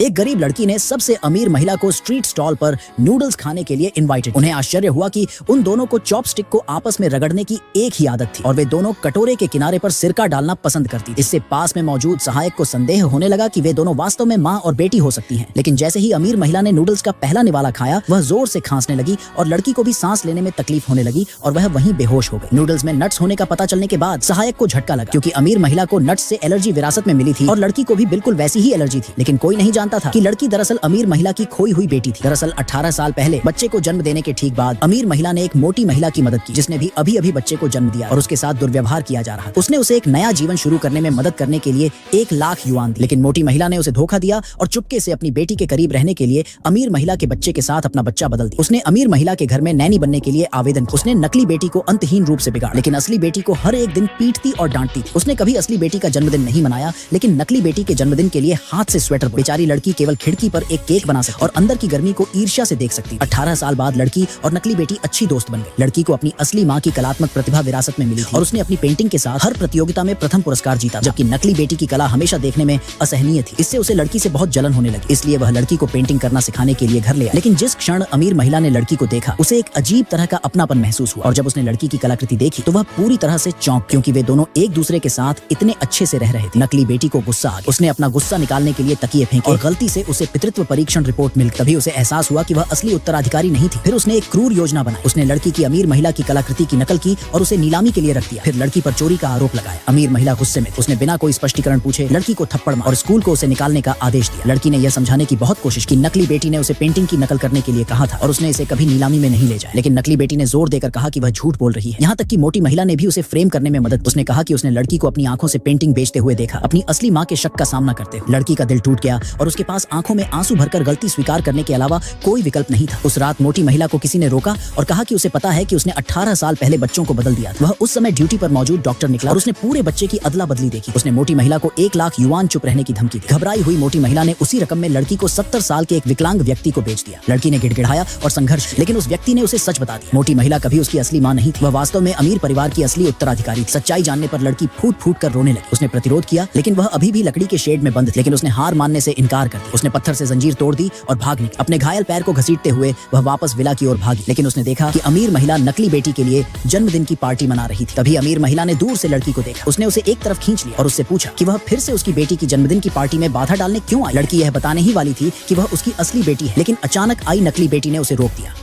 एक गरीब लड़की ने सबसे अमीर महिला को स्ट्रीट स्टॉल पर नूडल्स खाने के लिए इनवाइटेड। उन्हें आश्चर्य हुआ कि उन दोनों को चॉपस्टिक को आपस में रगड़ने की एक ही आदत थी और वे दोनों कटोरे के किनारे पर सिरका डालना पसंद करती थी। इससे पास में मौजूद सहायक को संदेह होने लगा कि वे दोनों वास्तव में माँ और बेटी हो सकती हैं। लेकिन जैसे ही अमीर महिला ने नूडल्स का पहला निवाला खाया, वह जोर से खांसने लगी और लड़की को भी सांस लेने में तकलीफ होने लगी और वह वहीं बेहोश हो गई। नूडल्स में नट्स होने का पता चलने के बाद सहायक को झटका लगा, क्योंकि अमीर महिला को नट्स से एलर्जी विरासत में मिली थी और लड़की को भी बिल्कुल वैसी ही एलर्जी थी। लेकिन कोई नहीं जानता था कि लड़की दरअसल अमीर महिला की खोई हुई बेटी थी। दरअसल 18 साल पहले बच्चे को जन्म देने के ठीक बाद अमीर महिला ने एक मोटी महिला की मदद की, जिसने भी अभी बच्चे को जन्म दिया और उसके साथ दुर्व्यवहार किया जा रहा था। उसने उसे एक नया जीवन शुरू करने में मदद करने के लिए 1 लाख युआन दी। लेकिन मोटी महिला ने उसे धोखा दिया और चुपके से अपनी बेटी के करीब रहने के लिए अमीर महिला के बच्चे के साथ अपना बच्चा बदल दिया। उसने अमीर महिला के घर में नैनी बनने के लिए आवेदन किया। उसने नकली बेटी को अंतहीन रूप से बिगाड़ा, लेकिन असली बेटी को हर एक दिन पीटती और डांटती थी। उसने कभी असली बेटी का जन्मदिन नहीं मनाया, लेकिन नकली बेटी के जन्मदिन के लिए हाथ से स्वेटर। बेचारी लड़की केवल खिड़की पर एक केक बना सकती और अंदर की गर्मी को ईर्ष्या से देख सकती। 18 साल बाद लड़की और नकली बेटी अच्छी दोस्त बन गई। लड़की को अपनी असली माँ की कलात्मक प्रतिभा विरासत में मिली थी और उसने अपनी पेंटिंग के साथ हर प्रतियोगिता में प्रथम पुरस्कार जीता, जबकि नकली बेटी की कला हमेशा देखने में असहनीय थी। इससे उसे लड़की से बहुत जलन होने लगी, इसलिए वह लड़की को पेंटिंग करना सिखाने के लिए घर ले आया। लेकिन जिस क्षण अमीर महिला ने लड़की को देखा, उसे एक अजीब तरह का अपनापन महसूस हुआ और जब उसने लड़की की कलाकृति देखी तो वह पूरी तरह से चौंक, क्योंकि वे दोनों एक दूसरे के साथ इतने अच्छे से रह रहे थे। नकली बेटी को गुस्सा आ गया। उसने अपना गुस्सा निकालने के लिए तकिए फेंके और गलती से उसे पितृत्व परीक्षण रिपोर्ट मिल गई। तभी उसे एहसास हुआ कि वह असली उत्तराधिकारी नहीं थी। फिर उसने एक क्रूर योजना बनाई। उसने लड़की की अमीर महिला की कलाकृति की नकल की और उसे नीलामी के लिए रख दिया। फिर लड़की पर चोरी का आरोप लगाया। अमीर महिला गुस्से में, उसने बिना कोई स्पष्टीकरण पूछे लड़की को थप्पड़ मारा और स्कूल को उसे निकालने का आदेश दिया। लड़की ने यह समझाने की बहुत कोशिश की नकली बेटी ने उसे पेंटिंग की नकल करने के लिए कहा था और उसने इसे कभी नीलामी में नहीं ले जाया, लेकिन नकली बेटी ने जोर देकर कहा कि वह झूठ बोल रही है। यहाँ तक कि मोटी महिला ने भी उसे फ्रेम करने में मदद। उसने कहा कि उसने लड़की को अपनी आंखों से पेंटिंग बेचते हुए देखा, अपनी असली माँ के शक का सामना करते हुए। लड़की का दिल टूट गया और उसके पास आंखों में आंसू भरकर गलती स्वीकार करने के अलावा कोई विकल्प नहीं था। उस रात मोटी महिला को किसी ने रोका और कहा कि उसे पता है कि उसने 18 साल पहले बच्चों को बदल दिया था। वह उस समय ड्यूटी पर मौजूद डॉक्टर निकला और उसने पूरे बच्चे की अदला बदली देखी। उसने मोटी महिला को 1 लाख युआन चुप रहने की धमकी दी। घबराई हुई मोटी महिला ने उसी रकम में लड़की को 70 साल के एक विकलांग व्यक्ति को बेच दिया। लड़की ने गिड़गिड़ाया और संघर्ष, लेकिन उस व्यक्ति ने उसे सच बता दिया। मोटी महिला कभी उसकी असली माँ नहीं थी। वह वास्तव में अमीर परिवार की असली उत्तराधिकारी थी। सच्चाई जानने पर लड़की फूट फूट कर रोने लगी। उसने प्रतिरोध किया, लेकिन वह अभी भी लकड़ी के शेड में बंद थी। लेकिन उसने हार मानने से इनकार कर दिया। उसने पत्थर से जंजीर तोड़ दी और भाग निकली। अपने घायल पैर को घसीटते हुए वह वापस विला की ओर भागी, लेकिन उसने देखा कि अमीर महिला नकली बेटी के लिए जन्मदिन की पार्टी मना रही थी। तभी अमीर महिला ने दूर से लड़की को देखा। उसने उसे एक तरफ खींच लिया और उससे पूछा कि वह फिर से उसकी बेटी की जन्मदिन की पार्टी में बाधा डालने क्यों आई। लड़की यह बताने ही वाली थी कि वह उसकी असली बेटी है, लेकिन अचानक आई नकली बेटी ने उसे रोक दिया।